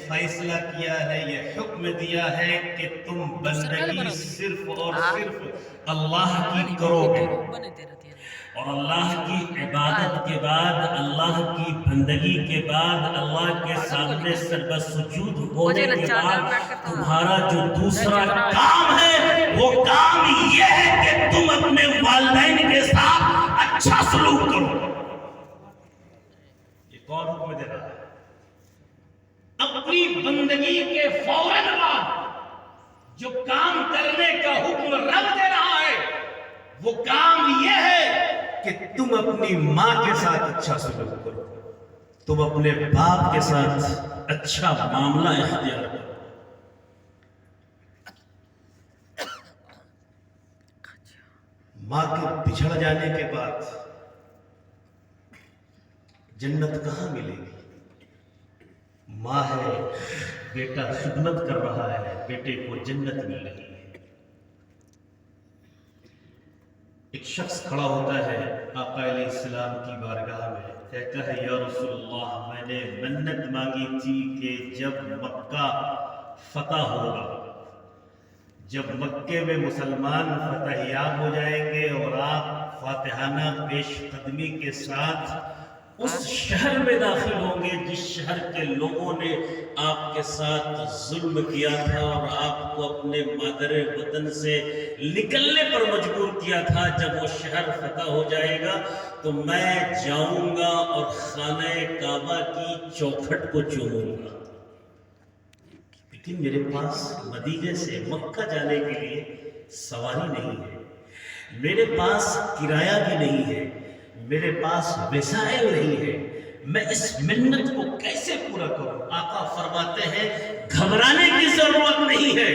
فیصلہ کیا ہے، یہ حکم دیا ہے کہ تم بندگی صرف اور صرف اللہ کی کرو گے، اور اللہ کی عبادت کے بعد، اللہ کی بندگی کے بعد، اللہ کے سامنے سجدہ سجود ہونے کے بعد تمہارا جو دوسرا کام ہے وہ کام یہ ہے کہ تم اپنے والدین کے ساتھ اچھا سلوک کرو۔ یہ کون حکم دے رہا ہے؟ اپنی بندگی کے فوراً بعد جو کام کرنے کا حکم رب دے رہا ہے وہ کام یہ ہے کہ تم اپنی ماں کے ساتھ اچھا سلوک کرو، تم اپنے باپ کے ساتھ اچھا معاملہ اختیار کرو۔ ماں کے بچھڑ جانے کے بعد جنت کہاں ملے گی؟ ماں ہے، بیٹا خدمت کر رہا ہے، بیٹے کو جنت مل رہی ہے۔ ایک شخص کھڑا ہوتا ہے آقا علیہ السلام کی بارگاہ میں، کہتا ہے یا رسول اللہ، میں نے منت مانگی تھی کہ جب مکہ فتح ہوگا، جب مکے میں مسلمان فتح یاب ہو جائیں گے اور آپ فاتحانہ پیش قدمی کے ساتھ اس شہر میں داخل ہوں گے جس شہر کے لوگوں نے آپ کے ساتھ ظلم کیا تھا اور آپ کو اپنے مادر وطن سے نکلنے پر مجبور کیا تھا، جب وہ شہر فتح ہو جائے گا تو میں جاؤں گا اور خانہ کعبہ کی چوکھٹ کو چوموں گا، لیکن میرے پاس مدینے سے مکہ جانے کے لیے سواری نہیں ہے، میرے پاس کرایہ بھی نہیں ہے، میرے پاس وسائل نہیں ہے، میں اس منت کو کیسے پورا کروں؟ آقا فرماتے ہیں گھبرانے کی ضرورت نہیں ہے،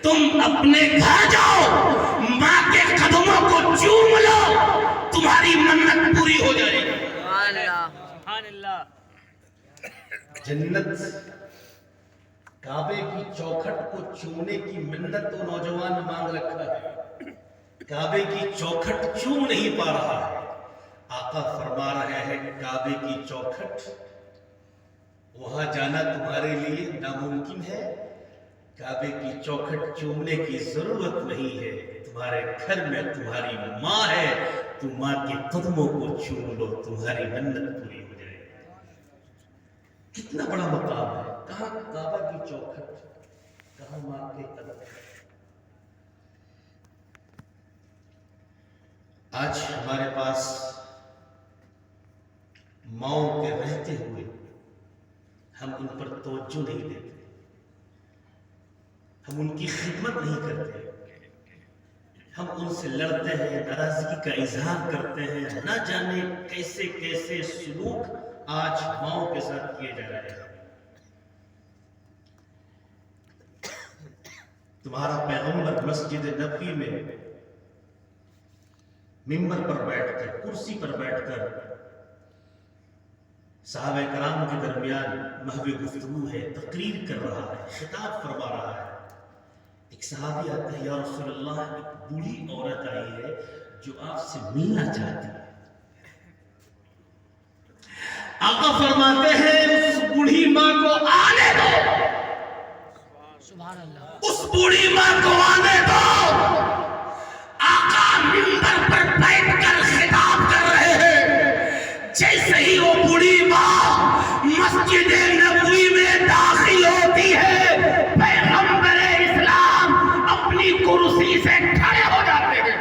تم اپنے گھر جاؤ، ماں کے قدموں کو چوم لو، تمہاری منت پوری ہو جائے گی۔ سبحان اللہ۔ جنت کعبے کی چوکھٹ کو چومنے کی منت تو نوجوان نے مانگ رکھا ہے، کعبے کی چوکھٹ چوم نہیں پا رہا ہے۔ آقا فرما رہے ہیں کعبے کی چوکھٹ، وہاں جانا تمہارے لیے ناممکن ہے، کعبے کی چوکھٹ چومنے کی ضرورت نہیں ہے، تمہارے گھر میں تمہاری ماں ہے، تم ماں کے قدموں کو چوم لو، تمہاری منت پوری ہو جائے گی۔ کتنا بڑا مقام ہے، کہاں کعبہ کی چوکھٹ، کہاں ماں کے قدم۔ آج ہمارے پاس ماؤں کے رہتے ہوئے ہم ان پر توجہ نہیں دیتے، ہم ان کی خدمت نہیں کرتے، ہم ان سے لڑتے ہیں، ناراضگی کا اظہار کرتے ہیں، نہ جانے کیسے کیسے سلوک آج ماؤں کے ساتھ کیے جا رہے ہیں۔ تمہارا پیغمبر مسجد نبوی میں ممبر پر بیٹھ کر، کرسی پر بیٹھ کر صحابہ کرام کے درمیان محو گفتگو ہے، تقریر کر رہا ہے، خطاب فرما رہا ہے۔ ایک صحابی آتا ہے، یا رسول اللہ، ایک بوڑھی عورت آئی ہے جو آپ سے ملنا چاہتی ہے۔ آقا فرماتے ہیں اس بوڑھی ماں کو آنے دو، سبحان اللہ، اس بوڑھی ماں کو آنے دو۔ آقا منبر پر بیٹھ کر خطاب کر رہے ہیں، جیسے ہی وہ بوڑھی ماں مسجد نبوی میں داخل ہوتی ہے، پیغمبر اسلام اپنی کرسی سے کھڑے ہو جاتے ہیں،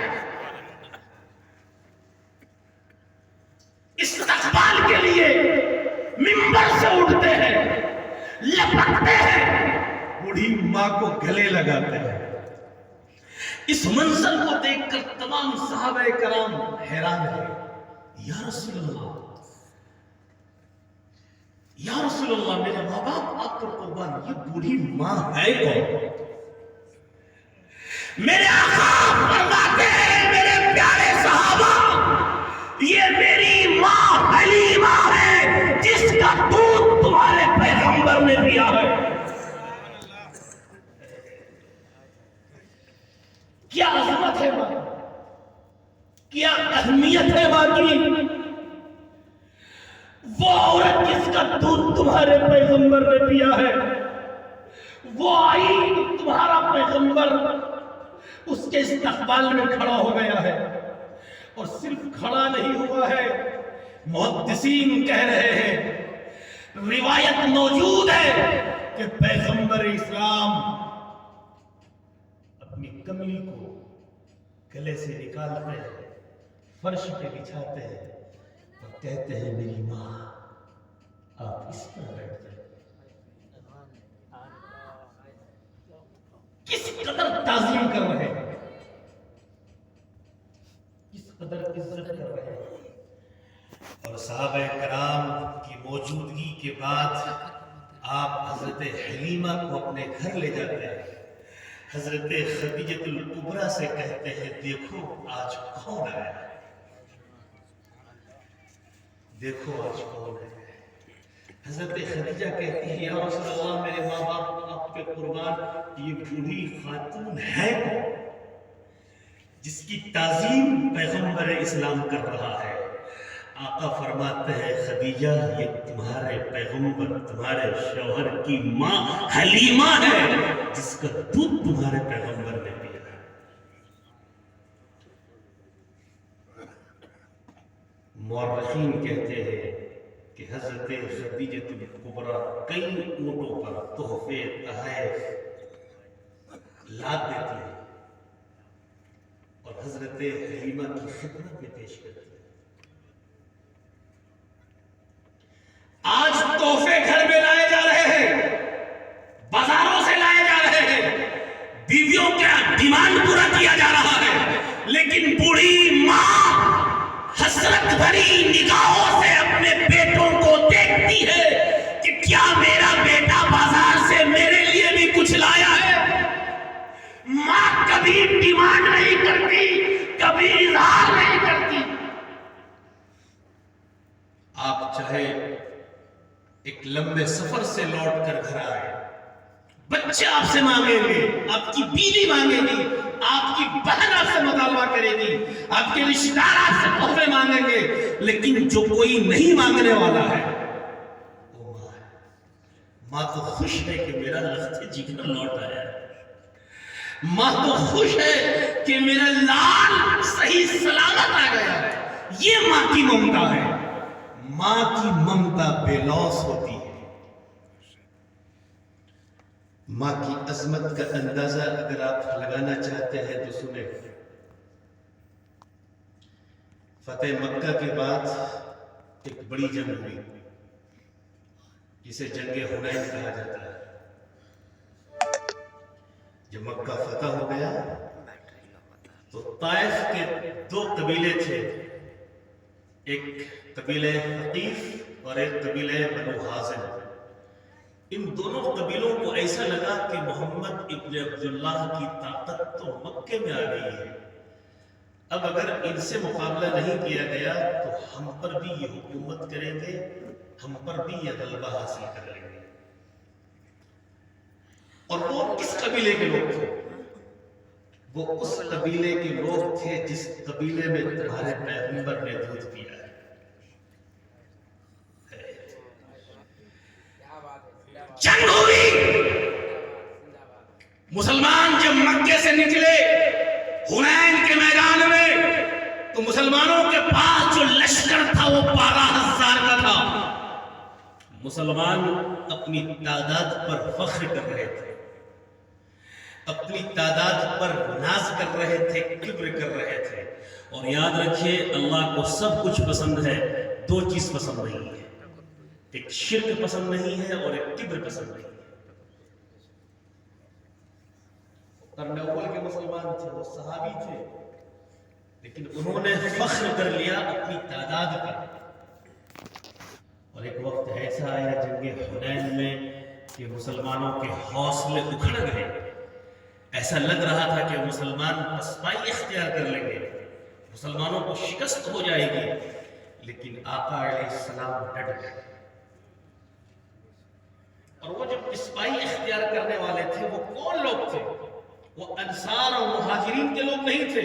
استقبال کے لیے منبر سے اٹھتے ہیں، لپکتے ہیں، بوڑھی ماں کو گلے لگاتے ہیں۔ اس منظر کو دیکھ کر تمام صحابہ کرام حیران ہیں، یا رسول اللہ، یا رسول اللہ، میرے ماں باپ آپ پر قربان، یہ بوڑھی ماں ہے کون؟ میرے آقا فرماتے ہیں میرے پیارے صحابہ، یہ میری ماں حلیمہ ہے جس کا دودھ تمہارے پیغمبر نے پیا ہے۔ کیا عظمت ہے ماں، کیا اہمیت ہے ماں کی۔ وہ عورت جس کا دودھ تمہارے پیغمبر نے پیا ہے، وہ آئی تمہارا پیغمبر اس کے استقبال میں کھڑا ہو گیا ہے، اور صرف کھڑا نہیں ہوا ہے، محدثین کہہ رہے ہیں، روایت موجود ہے کہ پیغمبر اسلام اپنی کملی کو گلے سے نکالتے ہیں، فرش پہ بچھاتے ہیں اور کہتے ہیں میری ماں آپ اس پر بیٹھ جائیں۔ کس قدر تعظیم کر رہے ہیں، کس قدر عزت کر رہے ہیں۔ اور صحابہ کرام کی موجودگی کے بعد آپ حضرت حلیمہ کو اپنے گھر لے جاتے ہیں، حضرت خدیجہ الکبریٰ سے کہتے ہیں دیکھو آج کون آیا ہے، دیکھو آج کون ہے۔ حضرت خدیجہ کہتی ہے یا رسول اللہ میرے ماں باپ آپ کے قربان، یہ بوڑھی خاتون ہے کون جس کی تعظیم پیغمبر اسلام کر رہا ہے؟ آقا فرماتے ہیں خدیجہ یہ تمہارے پیغمبر تمہارے شوہر کی ماں حلیمہ ہے جس کا دودھ تمہارے پیغمبر نے پیا ہے۔ مورخین کہتے ہیں کہ حضرت خدیجہ الکبریٰ کئی اونٹوں پر تحفے تحائف لاد دیتی ہیں اور حضرت حلیمہ کی خدمت میں پیش کرتی ہیں۔ آج تحفے گھر میں لائے جا رہے ہیں، بازاروں سے لائے جا رہے ہیں، بیویوں کا ڈیمانڈ پورا کیا جا رہا ہے، لیکن بوڑھی ماں حسرت بھری نگاہوں سے اپنے بیٹوں کو دیکھتی ہے کہ کیا میرا بیٹا بازار سے میرے لیے بھی کچھ لایا ہے۔ ماں کبھی ڈیمانڈ نہیں کرتی، کبھی اظہار نہیں کرتی۔ آپ چاہے ایک لمبے سفر سے لوٹ کر گھر آئے، بچے آپ سے مانگیں گے، آپ کی بیوی مانگے گی، آپ کی بہن آپ سے مطالبہ کرے گی، آپ کے رشتہ دار آپ سے تحفے مانگیں گے، لیکن جو کوئی نہیں مانگنے والا ہے وہ ماں ہے۔ ماں تو خوش ہے کہ میرا لخت جگر لوٹ آیا ہے، ماں تو خوش ہے کہ میرا لال صحیح سلامت آ گیا ہے۔ یہ ماں کی ممتا ہے۔ ماں کی ممتا بے لوث ہوتی ہے۔ ماں کی عظمت کا اندازہ اگر آپ لگانا چاہتے ہیں تو سنیں، فتح مکہ کے بعد ایک بڑی جنگ ہوئی جسے جنگ حنین کہا جاتا ہے۔ جب مکہ فتح ہو گیا تو طائف کے دو قبیلے تھے، ایک قبیلہ ثقیف اور ایک قبیلہ بنو ہاشم۔ ان دونوں قبیلوں کو ایسا لگا کہ محمد ابن عبداللہ کی طاقت تو مکے میں آ گئی ہے، اب اگر ان سے مقابلہ نہیں کیا گیا تو ہم پر بھی یہ حکومت کریں گے، ہم پر بھی یہ غلبہ حاصل کر لیں گے۔ اور وہ کس قبیلے کے لوگ تھے؟ وہ اس قبیلے کے لوگ تھے جس قبیلے میں تمہارے پیغمبر نے دودھ پیا ہے۔ جنگ ہوئی، مسلمان جب مکے سے نکلے حنین کے میدان میں تو مسلمانوں کے پاس جو لشکر تھا وہ 12,000 کا تھا۔ مسلمان اپنی تعداد پر فخر کر رہے تھے، اپنی تعداد پر ناز کر رہے تھے، کبر کر رہے تھے۔ اور یاد رکھیے اللہ کو سب کچھ پسند ہے، دو چیز پسند نہیں ہے، ایک شرک پسند نہیں ہے اور ایک کبر پسند نہیں ہے۔ قرن اول کے مسلمان تھے، وہ صحابی تھے، لیکن انہوں نے فخر کر لیا اپنی تعداد پر۔ اور ایک وقت ایسا آیا جنگ حنین میں کہ مسلمانوں کے حوصلے اکھڑ گئے، ایسا لگ رہا تھا کہ مسلمان پسپائی اختیار کر لیں گے، مسلمانوں کو شکست ہو جائے گی، لیکن آقا علیہ السلام ڈٹ گئے۔ اور وہ جو پسپائی اختیار کرنے والے تھے وہ کون لوگ تھے؟ وہ انصار اور مہاجرین کے لوگ نہیں تھے،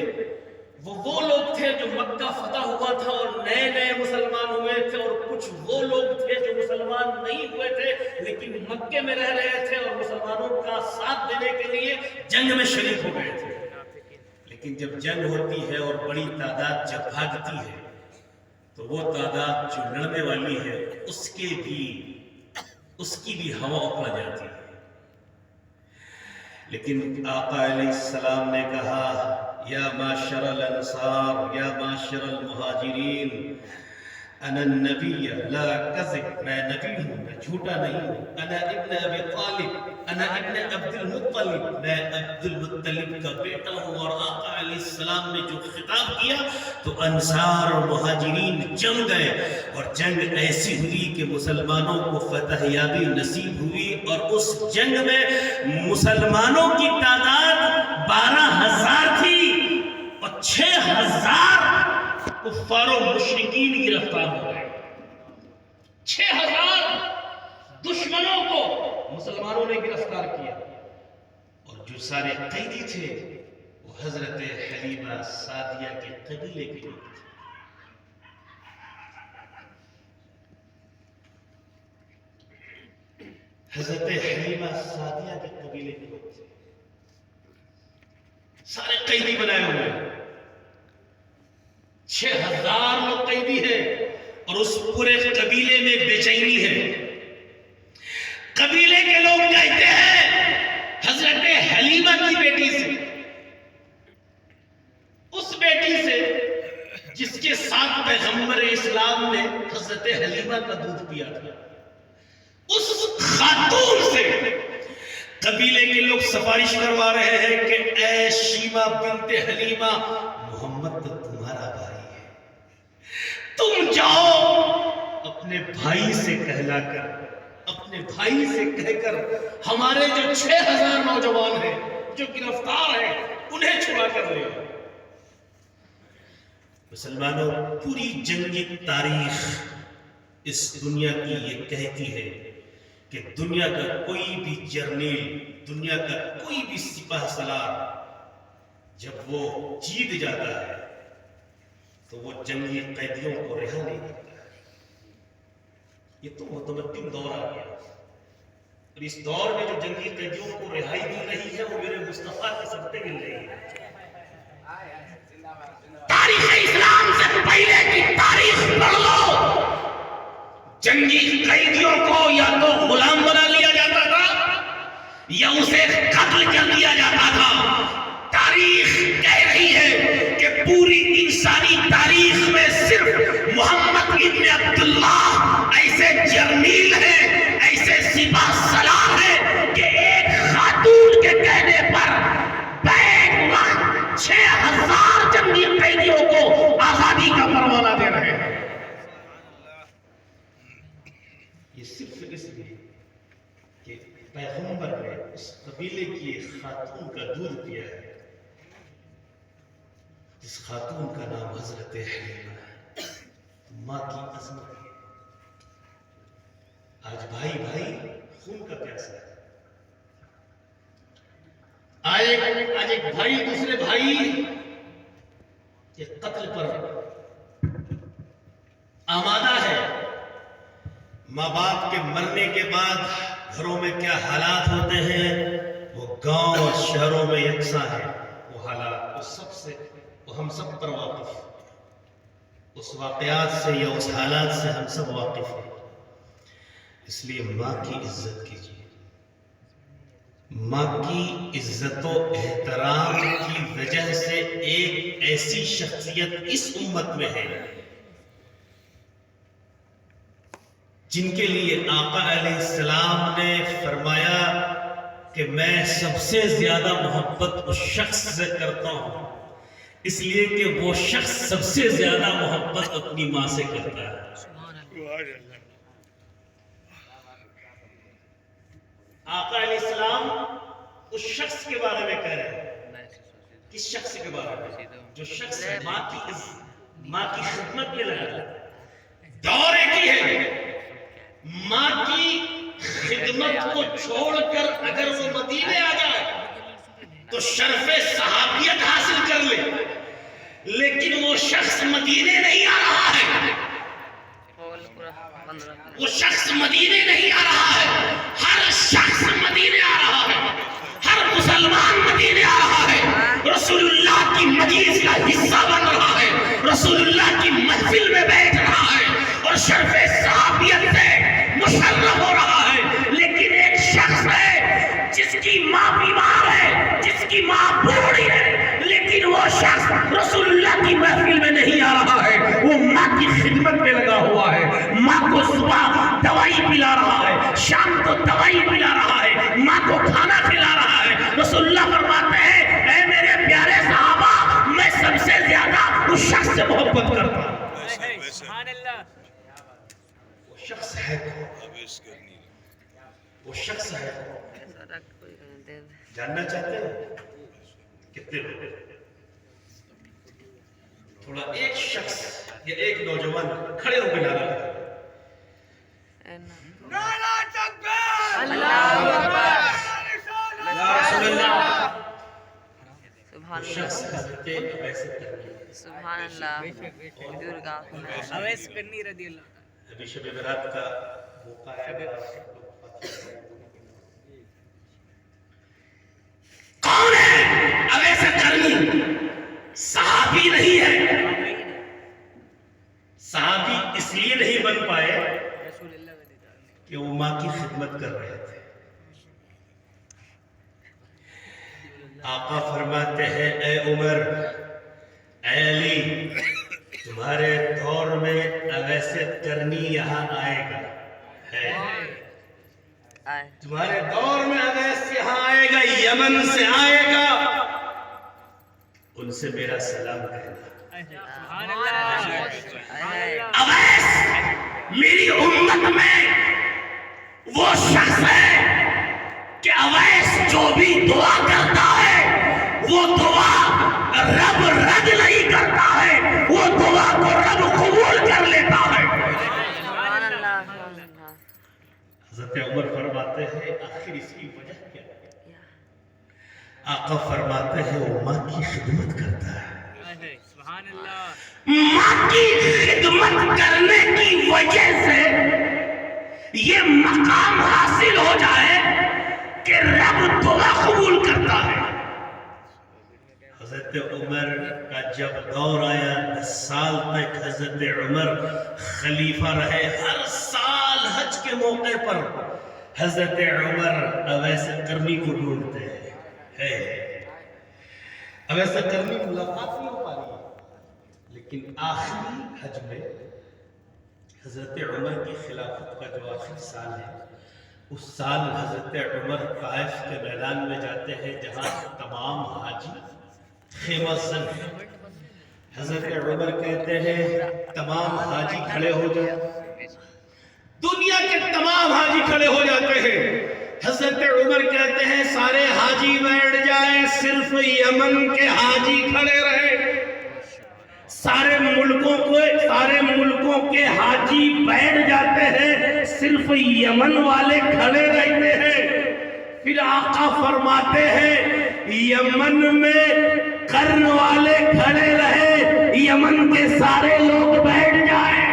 وہ لوگ تھے جو مکہ فتح ہوا تھا اور نئے نئے مسلمان ہوئے تھے، اور کچھ وہ لوگ تھے جو مسلمان نہیں ہوئے تھے لیکن مکے میں رہ رہے تھے اور مسلمانوں کا ساتھ دینے کے لیے جنگ میں شریک ہو گئے تھے۔ لیکن جب جنگ ہوتی ہے اور بڑی تعداد جب بھاگتی ہے تو وہ تعداد جو لڑنے والی ہے اس کی بھی ہوا اکھڑ جاتی ہے۔ لیکن آقا علیہ السلام نے کہا یا معاشر الانصار، یا معاشر المہاجرین، انا النبی لا کذب، میں نبی ہوں، میں جھوٹا نہیں ہوں، انا ابن ابی طالب، انا ابن عبد المطلب، میں عبد المطلب کا بیٹا ہوں۔ اور آقا علیہ السلام نے جو خطاب کیا تو انصار اور مہاجرین جم گئے، اور جنگ ایسی ہوئی کہ مسلمانوں کو فتح یابی نصیب ہوئی، اور اس جنگ میں مسلمانوں کی تعداد 12,000 تھی اور 6,000 کفار و مشرکین گرفتار ہو گئے۔ 6,000 دشمنوں کو مسلمانوں نے گرفتار کیا، اور جو سارے قیدی تھے وہ حضرت حلیمہ سعدیہ کے قبیلے کے لوگ تھے۔ حضرت حلیمہ سعدیہ کے قبیلے کے لوگ تھے، سارے قیدی بنائے ہوئے ہیں، 6,000 لوگ قیدی ہیں، اور اس پورے قبیلے میں بے چینی ہے۔ قبیلے کے لوگ کہتے ہیں حضرت حلیمہ کی بیٹی سے، اس بیٹی سے جس کے ساتھ پیغمبر اسلام نے حضرت حلیمہ کا دودھ پیا تھا، اس خاتون سے قبیلے کے لوگ سفارش کروا رہے ہیں کہ اے شیمہ بنت حلیمہ، محمد تو تمہارا بھائی ہے، تم جاؤ اپنے بھائی سے کہلا کر، اپنے بھائی سے کہہ کر ہمارے جو 6,000 نوجوان ہیں جو گرفتار ہیں انہیں چھڑا کر لے۔ مسلمانوں، پوری جنگی تاریخ اس دنیا کی یہ کہتی ہے کہ دنیا کا کوئی بھی جرنیل، دنیا کا کوئی بھی سپاہ سالار جب وہ جیت جاتا ہے تو وہ جنگی قیدیوں کو رہا نہیں کرتا ہے۔ یہ تو متمدن دور آ گیا، اور اس دور میں جو جنگی قیدیوں کو رہائی مل رہی ہے وہ میرے مصطفیٰ کے صدقے مل رہی ہے۔ تاریخ اسلام سے پہلے کی تاریخ پڑھ لو، جنگی قیدیوں کو یا تو غلام بنا لیا جاتا تھا یا اسے قتل کر دیا جاتا تھا۔ تاریخ کہہ رہی ہے کہ پوری انسانی تاریخ میں صرف محمد ابن عبداللہ ایسے جرنیل ہیں، ایسے سپاہ سالار ہیں کہ ایک خاتون کے کہنے پر بیک وقت 6,000 جنگی قیدیوں کو آزادی کا پروانہ دے رہے ہیں۔ یہ صرف اس لیے کہ پیغمبر نے اس قبیلے کی ایک خاتون کا دودھ پیا ہے، اس خاتون کا نام حضرت حلیمہ ہے، ماں کی عظمت ہے۔ آج بھائی بھائی خون کا پیاسا ہے، آج ایک بھائی دوسرے بھائی کے قتل پر آمادہ ہے۔ ماں باپ کے مرنے کے بعد گھروں میں کیا حالات ہوتے ہیں وہ گاؤں اور شہروں میں یکساں ہے۔ وہ حالات وہ ہم سب پر واقف ہیں، اس واقعات سے یا اس حالات سے ہم سب واقف ہیں۔ اس لیے ماں کی عزت کیجیے۔ ماں کی عزت و احترام کی وجہ سے ایک ایسی شخصیت اس امت میں ہے جن کے لیے آقا علیہ السلام نے فرمایا کہ میں سب سے زیادہ محبت اس شخص سے کرتا ہوں، اس لیے کہ وہ شخص سب سے زیادہ محبت اپنی ماں سے کرتا ہے۔ آقا علیہ السلام اس شخص کے بارے میں کہہ رہے ہیں، کس شخص کے بارے میں؟ جو شخص ماں کی خدمت میں لگا ہے، دور ایک ہی ہے، ماں کی خدمت کو چھوڑ کر اگر وہ مدینے آ جائے تو شرف صحابیت حاصل کر لے، لیکن وہ شخص مدینے نہیں آ رہا ہے، وہ شخص مدینے نہیں آ رہا ہے، ہر شخص مدینے آ رہا ہے، ہر مسلمان مدینے آ رہا ہے، رسول اللہ کی مجلس کا حصہ بن رہا ہے، رسول اللہ کی محفل میں بیٹھ رہا ہے اور شرف صحابیت سے مشرف ہو رہا ہے۔ لیکن ایک شخص ہے جس کی ماں بیمار ہے، جس کی ماں بوڑھی ہے، لیکن وہ شخص رسول اللہ کی محفل میں نہیں آ رہا ہے، وہ ماں کی خدمت میں لگا ہوا ہے، ماں کو صبح دوائی پلا رہا ہے، شام کو دوائی پلا رہا ہے، ماں کو کھانا کھلا رہا ہے۔ رسول اللہ فرماتے ہیں اے میرے پیارے صحابہ، میں سب سے زیادہ اس شخص سے محبت کرتا ہوں۔ سبحان اللہ۔ وہ شخص ہے وہ شخص ہے جاننا چاہتے ہیں کتنے لوگ؟ تھوڑا ایک شخص یا ایک نوجوان کھڑے ہو کے نعرہ لگائے۔ نعرہ تکبیر! اللہ اکبر! یا رسول اللہ! سبحان وہ شخص اللہ، حضرت اویس کرنی، سبحان اللہ، بزرگاں اویس کرنی رضی اللہ عنہ۔ ابھی شب برات کا موقع ہے۔ کون ہے اویس کرنی؟ صحابی نہیں ہے، صحابی اس لیے نہیں بن پائے رسول اللہ کا دیدار۔ کہ وہ ماں کی خدمت کر رہے تھے۔ آقا فرماتے ہیں اے عمر، اے علی، تمہارے دور میں اویس کرنی یہاں آئے گا، ہے آئے، تمہارے دور میں اویس یہاں آئے گا، یمن سے آئے گا، ان سے میرا سلام کہنا۔ سبحان اللہ۔ آئے، اویس میری امت میں وہ شخص ہے کہ اویس جو بھی دعا کرتا ہے وہ دعا رب رد نہیں کرتا ہے، وہ دعا کو رب قبول کر لیتا ہے۔ سبحان اللہ، سبحان اللہ۔ حضرت عمر فرماتے ہیں آخر اس کی وجہ کیا ہے؟ آقا فرماتے ہیں وہ ماں کی خدمت کرتا ہے۔ سبحان اللہ۔ ماں کی خدمت کرنے کی وجہ سے یہ مقام حاصل ہو جائے کہ رب دعا قبول کرتا ہے۔ حضرت عمر کا جب دور آیا 10 سال تک حضرت عمر خلیفہ رہے، ہر سال حج کے موقع پر حضرت عمر اویس کرنی کو ڈھونڈتے ہیں۔ اویس کرنی ملاقات نہیں ہو پا رہی، لیکن آخری حج میں حضرت عمر کی خلافت کا جو آخری سال ہے، اس سال حضرت عمر طائف کے میدان میں جاتے ہیں جہاں تمام حاجی خیمہ زن ہیں۔ حضرت عمر کہتے ہیں تمام حاجی کھڑے ہو جائیں، دنیا کے تمام حاجی کھڑے ہو جاتے ہیں۔ حضرت عمر کہتے ہیں سارے حاجی بیٹھ جائیں، صرف یمن کے حاجی کھڑے رہے۔ سارے ملکوں کے حاجی بیٹھ جاتے ہیں، صرف یمن والے کھڑے رہتے ہیں۔ پھر آقا فرماتے ہیں یمن میں قرن والے کھڑے رہے، یمن کے سارے لوگ بیٹھ جائیں۔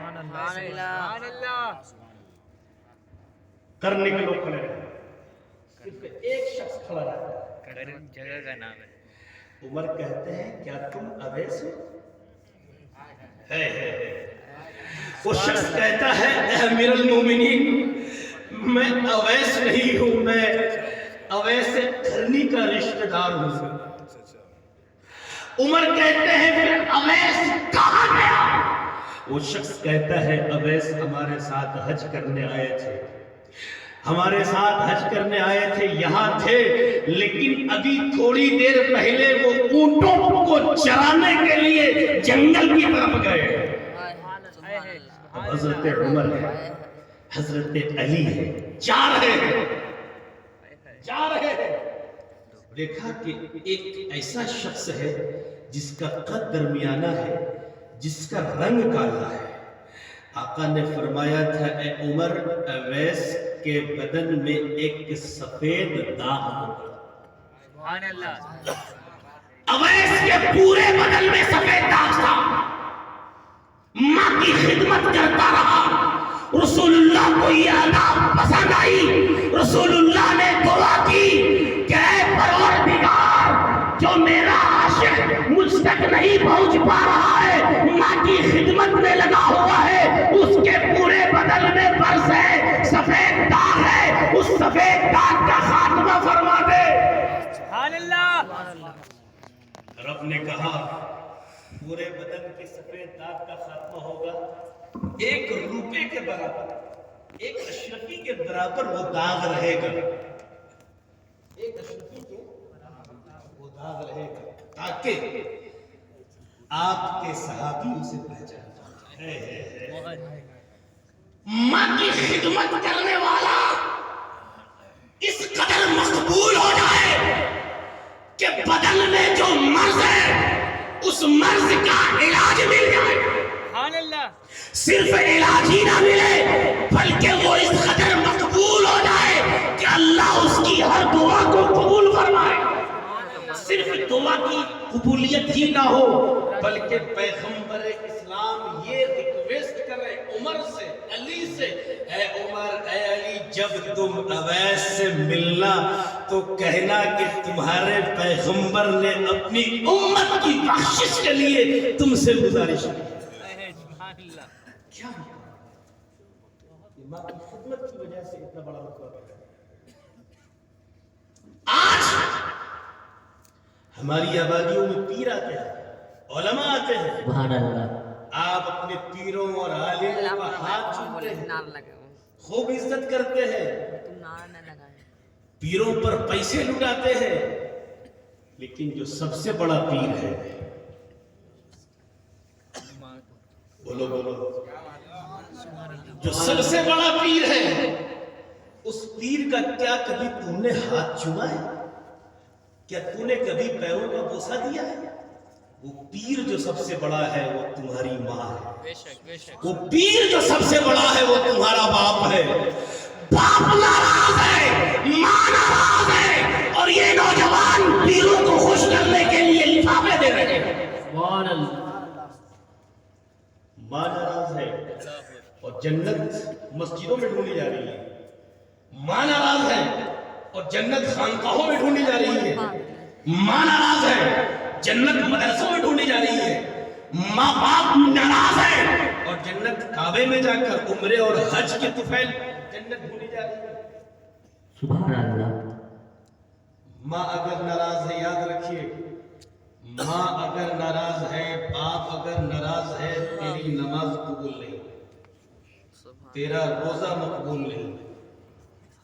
سبحان اللہ۔ قرن کے لوگ کھڑے رہے، صرف ایک شخص کھڑا رہتا ہے۔ کرن جگہ کا نام ہے۔ عمر کہتے ہیں کیا تم اویس ہو؟ ہے۔ وہ شخص کہتا ہے اے امیر المومنین، میں اویس نہیں ہوں، میں اویس کرنی کا رشتہ دار ہوں۔ عمر کہتے ہیں پھر اویس کہاں گیا؟ وہ شخص کہتا ہے اویس ہمارے ساتھ حج کرنے آئے تھے، ہمارے ساتھ حج کرنے آئے تھے، یہاں تھے، لیکن ابھی تھوڑی دیر پہلے وہ اونٹوں کو چرانے کے لیے جنگل کی طرف گئے۔ اب حضرت عمر ہے، حضرت علی ہے، جا رہے ہیں۔ دیکھا کہ ایک ایسا شخص ہے جس کا قد درمیانہ ہے، جس کا رنگ کالا ہے۔ آقا نے فرمایا تھا اے عمر، اویس کے بدن میں ایک سفید داغ ہوگا۔ سبحان اللہ۔ اویس کے پورے بدن میں سفید داغ تھا. ماں کی خدمت کرتا رہا. رسول اللہ کو یہ عذاب پسند آئی. رسول اللہ نے دعا کی کہ اے پروردگار، جو میرا عاشق مجھ تک نہیں پہنچ پا رہا ہے، ماں کی خدمت میں لگا ہوا ہے، اس کے پورے بدن میں برس ہے، سفید داغ ہے، اس سفید داغ کا خاتمہ فرما دے. سبحان اللہ. رب نے کہا پورے بدن کے سفید داغ کا خاتمہ ہوگا. 1 روپے کے برابر، 1 اشرفی کے برابر وہ داغ رہے گا. 1 اشرفی کے وہ داغ رہے گا، تاکہ آپ کے صحابی اسے پہچان جائیں. ماں کی خدمت کرنے والا اس قدر مقبول ہو جائے کہ بدن میں جو مرض ہے اس مرض کا علاج مل جائے. سبحان اللہ. صرف علاج ہی نہ ملے بلکہ وہ اس قدر مقبول ہو جائے کہ اللہ اس کی ہر دعا کو قبول فرمائے. صرف دعا کی قبولیت ہی نہ ہو بلکہ پیغمبر اسلام یہ ریکویسٹ کرے عمر سے، علی سے، اے عمر، اے علی، جب تم اویس سے ملنا تو کہنا کہ تمہارے پیغمبر نے اپنی امت کی بخشش کے لیے تم سے گزارش کی. سبحان اللہ. کیا ماں کی خدمت کی وجہ سے اتنا بڑا رتبہ ہے. آج ہماری آبادیوں میں پیر آتے ہیں، علماء آتے ہیں. سبحان اللہ. آپ اپنے پیروں اور عالموں کا ہاتھ چھوتے ہیں، خوب عزت کرتے ہیں، پیروں پر پیسے لٹاتے ہیں. لیکن جو سب سے بڑا پیر ہے، بولو بولو، جو سب سے بڑا پیر ہے، اس پیر کا کیا کبھی تم نے ہاتھ چھوا ہے؟ کیا تم نے کبھی پیروں کا بوسہ دیا ہے؟ وہ پیر جو سب سے بڑا ہے وہ تمہاری ماں ہے. بے شک بے شک. وہ پیر جو سب سے بڑا ہے وہ تمہارا باپ ہے. باپ ناراض ہے، ماں ناراض ہے، اور یہ نوجوان پیروں کو خوش کرنے کے لیے لفافے دے رہے ہیں. سبحان اللہ. ماں ناراض ہے اور جنت مسجدوں میں ڈھونڈی جا رہی ہے. ماں ناراض ہے اور جنت خانقاہوں میں ڈھونڈی جا رہی ہے. ماں ناراض ہے، جنت مدرسوں میں ڈھونڈی جا رہی ہے. ماں باپ ناراض ہے اور جنت کعبے میں جا کر عمرے اور حج کے طفیل جنت ڈھونڈی جا رہی ہے. سبحان اللہ. ماں اگر ناراض ہے، یاد رکھیے، ماں اگر ناراض ہے، باپ اگر ناراض ہے، تیری نماز قبول نہیں، تیرا روزہ مقبول نہیں،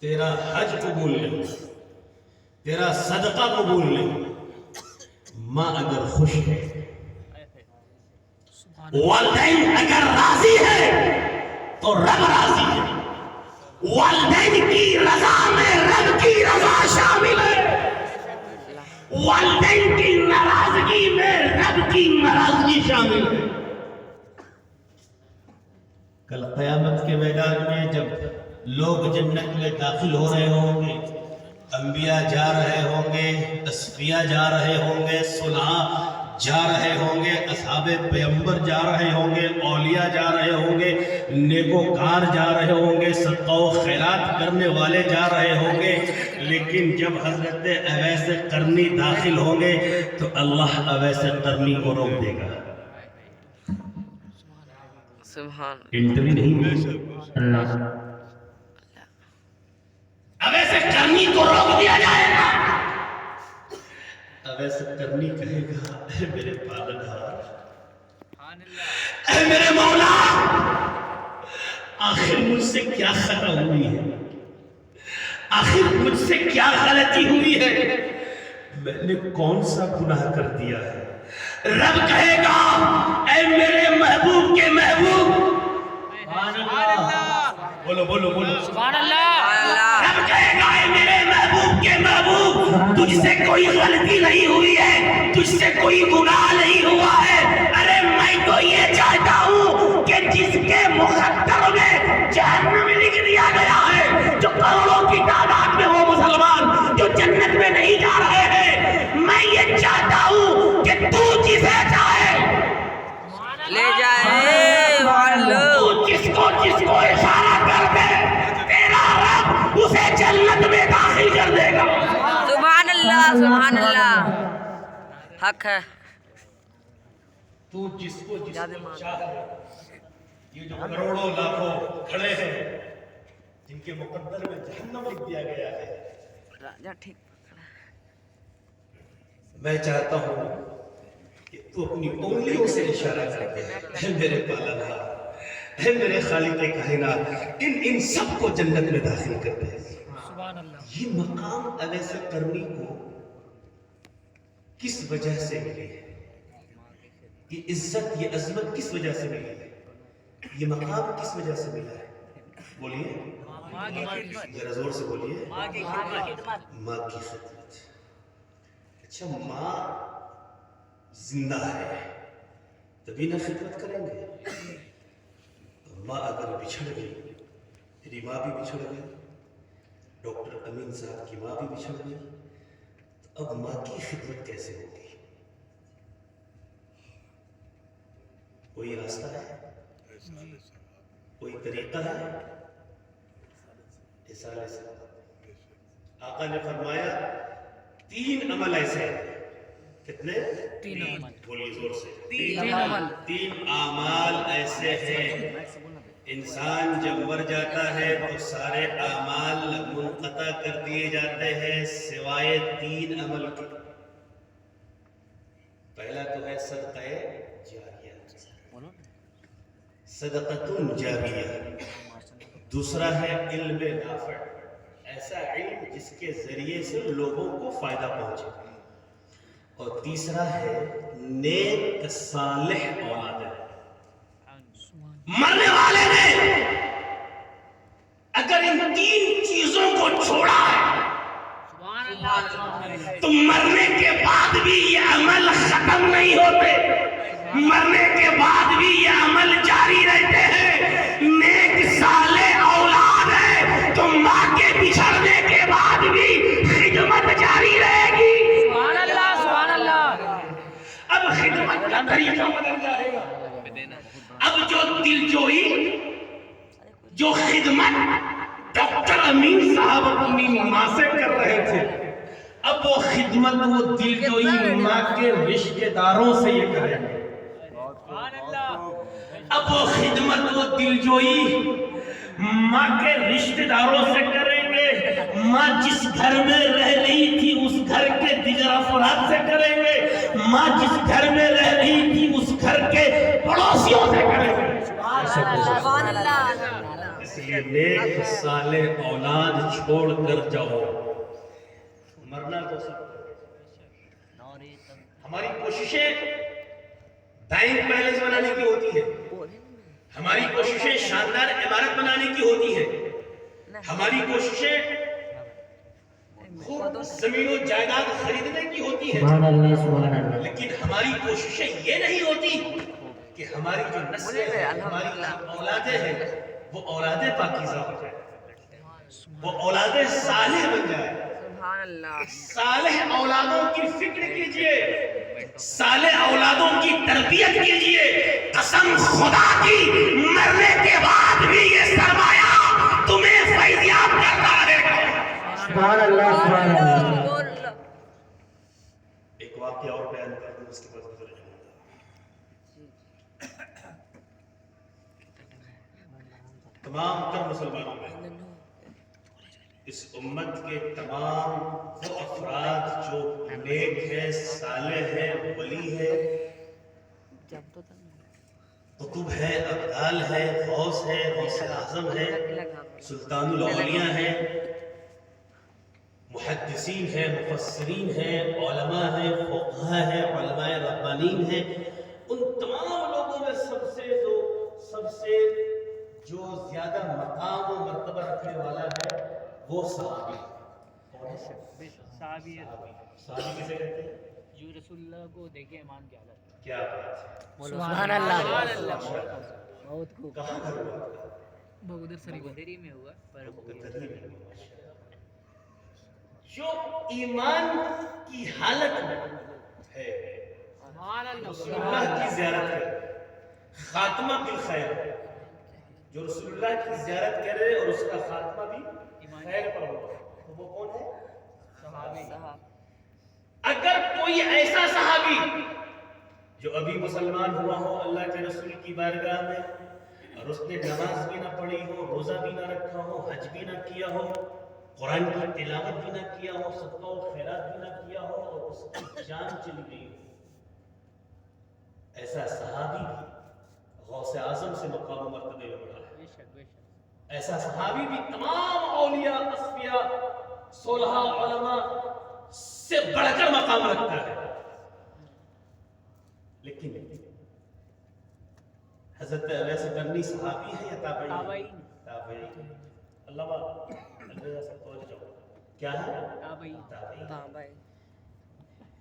تیرا حج قبول نہیں، تیرا صدقہ قبول نہیں. ماں اگر خوش ہے، والدین اگر راضی ہے تو رب راضی ہے. والدین کی رضا میں رب کی رضا شامل ہے، والدین کی ناراضگی میں رب کی ناراضگی شامل ہے. کل قیامت کے میدان میں جب لوگ جنت میں داخل ہو رہے ہوں گے، انبیاء جا رہے ہوں گے، اصفیاء جا رہے ہوں گے، صلحاء جا رہے ہوں گے، اصحاب پیغمبر جا رہے ہوں گے، اولیاء جا رہے ہوں گے، نیکوکار جا رہے ہوں گے، صدقہ و خیرات کرنے والے جا رہے ہوں گے. لیکن جب حضرت اویس قرنی داخل ہوں گے تو اللہ اویس قرنی کو روک دے گا. سبحان انٹری نہیں ملی. اللہ. اویس کرنی کو روک دیا جائے گا. اویس قرنی کہے گا، اے میرے پالنہار، سبحان اللہ. اے میرے مولا، آخر مجھ سے کیا خطا ہوئی ہے؟ آخر مجھ سے کیا غلطی ہوئی ہے؟ میں نے کون سا گناہ کر دیا ہے؟ رب کہے گا، اے میرے محبوب کے محبوب. سبحان اللہ. بولو بولو بولو. سبحان اللہ. رب کہے گا، اے میرے محبوب کے محبوب، تجھ سے کوئی غلطی نہیں ہوئی ہے، تجھ سے کوئی گناہ نہیں ہوا ہے. ارے میں تو یہ چاہتا ہوں کہ جس کے مقدر میں جہنم لکھ دیا گیا ہے، جو کروڑوں کی تعداد میں وہ مسلمان جو جنت میں نہیں جا رہے ہیں، میں یہ چاہتا ہوں حق ہے تو جس کو چاہے، یہ جو کروڑوں لاکھوں کھڑے ہیں جن کے مقدر میں جہنم لکھ دیا گیا ہے، راجہ ٹھیک میں چاہتا ہوں کہ تو اپنی انگلیوں سے اشارہ کر دے، اے میرے پالنہار، اے میرے خالق کائنات، ان سب کو جنت میں داخل کر دے۔ یہ مقام اویس قرنی کو کس وجہ سے ملی ہے؟ یہ عزت، یہ عظمت کس وجہ سے ملی ہے؟ یہ مقام کس وجہ سے ملا ہے؟ بولیے ذرا زور سے بولیے۔ ماں کی خدمت۔ اچھا، ماں زندہ ہے تبھی نہ خدمت کریں گے؟ تو ماں اگر بچھڑ گئی، میری ماں بھی بچھڑ گئی، ڈاکٹر امین صاحب کی ماں بھی بچھڑ گئی، تو اب ماں کی خدمت کیسے ہوگی؟ کوئی راستہ ہے؟ کوئی طریقہ ہے؟ اصالہ ثواب۔ آقا نے فرمایا 3 عمل ایسے ہیں۔ کتنے؟ 3 عمل۔ بولیے زور سے۔ 3 اعمال ایسے ہیں، انسان جب مر جاتا ہے تو سارے اعمال منقطع کر دیے جاتے ہیں سوائے 3 عمل کے۔ پہلا تو ہے صدقہ جاریہ، صدقۃ جاریہ۔ دوسرا ہے علم نافع، ایسا علم جس کے ذریعے سے لوگوں کو فائدہ پہنچے۔ اور تیسرا ہے نیک صالح اولاد۔ مرنے والے نے اگر ان 3 چیزوں کو چھوڑا ہے تو مرنے کے بعد بھی یہ عمل ختم نہیں ہوتے، مرنے کے بعد بھی یہ عمل جاری رہتے ہیں۔ نیک صالح اولاد ہے تو ماں کے بچھڑنے کے بعد بھی خدمت جاری رہے گی۔ سبحان اللہ، سبحان اللہ۔ اب خدمت کا طریقہ بدل جائے گا۔ اب جو دلجوئی، جو خدمت ڈاکٹر امین صاحب اپنی ماں سے کر رہے تھے، اب وہ خدمت، وہ دلجوئی ماں کے رشتہ داروں سے یہ کریں گے۔ اب وہ خدمت، وہ دلجوئی ماں کے رشتہ داروں سے کریں گے۔ ماں جس گھر میں رہ رہی تھی اس گھر کے دیگر افراد سے کریں گے، ماں جس گھر میں رہ رہی تھی اس گھر کے پڑوسیوں سے کریں گے۔ سبحان اللہ۔ اس لیے نیک صالح اولاد چھوڑ کر جاؤ، مرنا تو سب۔ ہماری کوششیں بینک بیلنس بنانے کی ہوتی ہے، ہماری کوششیں شاندار عمارت بنانے کی ہوتی ہے، ہماری کوششیں خوب زمین و جائیداد خریدنے کی ہوتی ہے، سبحان اللہ، سبحان اللہ۔ لیکن ہماری کوششیں یہ نہیں ہوتی کہ ہماری جو نسلیں ہیں، ہماری جو اولادیں ہیں، وہ اولادیں پاکیزہ ہو جائیں، وہ اولادیں صالح بن جائیں۔ سبحان اللہ۔ صالح اولادوں کی فکر کیجئے، صالح اولادوں کی تربیت کیجئے۔ قسم خدا کی، مرنے کے بعد بھی یہ سرمایہ تمہیں فیضیاب کرتا رہے گا۔ سبحان اللہ، سبحان اللہ۔ ایک واقعہ اور بیان کر دوں، اس کے بعد گزر جاؤں گا۔ تمام تر مسلمانوں میں، اس امت کے تمام وہ افراد جو نیک ہیں، صالح ہیں، ولی ہیں، قطب ہے، ابدال ہے، غوث ہے، غوث اعظم ہے، سلطان الاولیاء ہیں، محدثین ہیں، مفسرین ہیں، علماء ہیں، فقہاء ہیں، علماء ربانین ہیں، ان تمام لوگوں میں سب سے جو زیادہ مقام و مرتبہ رکھنے والا ہے وہ صحابی۔ صحابی صحابی کسے کہتے ہیں؟ جو رسول اللہ کو دیکھے ایمان کی حالت۔ کیا بات ہے! سبحان اللہ۔ بہت خوب۔ کہاں گھر ہوا؟ بہودر سری بدری میں ہوا پر مقدری میں ہوا۔ جو ایمان کی حالت میں ہے، سبحان اللہ، رسول اللہ کی زیارت ہے، خاتمہ بالخیر، جو رسول اللہ کی زیارت کرے اور اس کا خاتمہ بھی خیر پر ہو، تو وہ کون ہے؟ صحابی۔ اگر کوئی ایسا صحابی صحابی جو ابھی مسلمان ہوا ہو اللہ کے رسول کی بارگاہ میں اور اس نے نماز بھی نہ پڑھی ہو، روزہ بھی نہ رکھا ہو، حج بھی نہ کیا ہو، قرآن کی تلاوت بھی نہ کیا ہو، صدقہ و خیرات بھی نہ کیا ہو، اور اس کی جان چلی گئی ہو، ایسا صحابی بھی غوث اعظم سے مقام و مرتبے میں بڑھا ہے۔ بے شک بے شک ایسا صحابی بھی تمام اولیاء، اصفیاء، صلحاء، علماء سے بڑھ کر مقام رکھتا ہے۔ لیکن حضرت اویس قرنی صحابی ہے یا تابعی؟ تابعین۔ تابعی۔ علامہ الرضا صاحب توجہ جاؤ، کیا ہے؟ تابعین۔ تابعی۔ ہاں بھائی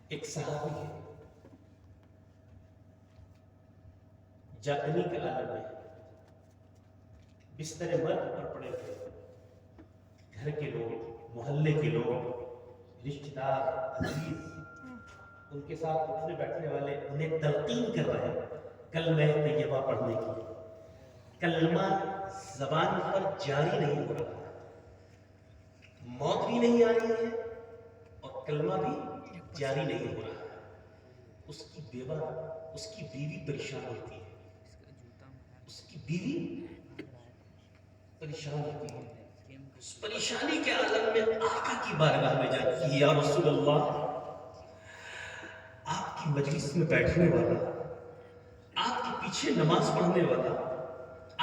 ایک صحابی ہے جاکنی کے عالم میں بستر مرگ پر پڑے ہوئے، گھر کے لوگ، محلے کے لوگ، رشتہ دار، عزیز ان کے ساتھ اٹھنے بیٹھنے والے انہیں تلقین کر رہے ہیں کلمہ طیبہ پڑھنے کی۔ کلمہ زبان پر جاری نہیں ہو رہا، موت بھی نہیں آ رہی ہے اور کلمہ بھی جاری نہیں ہو رہا۔ اس کی بیوہ، اس کی بیوی پریشان ہوتی ہے، اس کی بیوی پریشان ہوتی ہے۔ اس پریشانی کے عالم میں آقا کی بارگاہ میں جاتی ہے، یا رسول اللہ، آپ کی مجلس میں بیٹھنے والا، آپ کے پیچھے نماز پڑھنے والا،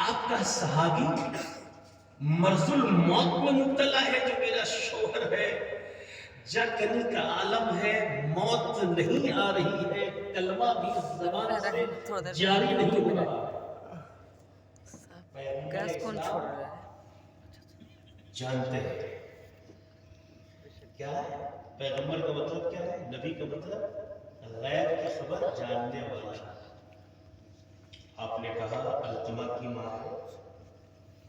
آپ کا صحابی مرض الموت میں مبتلا ہے، جو میرا شوہر ہے، جاکنی کا عالم ہے، موت نہیں آ رہی ہے، کلمہ بھی زبان سے جاری نہیں ہو رہا۔ گیس کون چھوڑ رہا ہے؟ جانتے ہیں کیا ہے پیغمبر کا مطلب، کیا ہے نبی کا مطلب؟ غیب کی خبر جاننے والا۔ آپ نے کہا القمہ کی ماں ہے،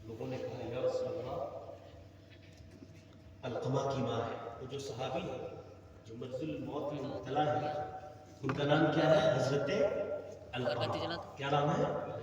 لوگوں نے کہا یا رسول اللہ القمہ کی ماں ہے، تو جو صحابی ہے جو مرض الموت میں مبتلا ہے ان کا نام کیا ہے؟ حضرت القمہ۔ کیا نام ہے؟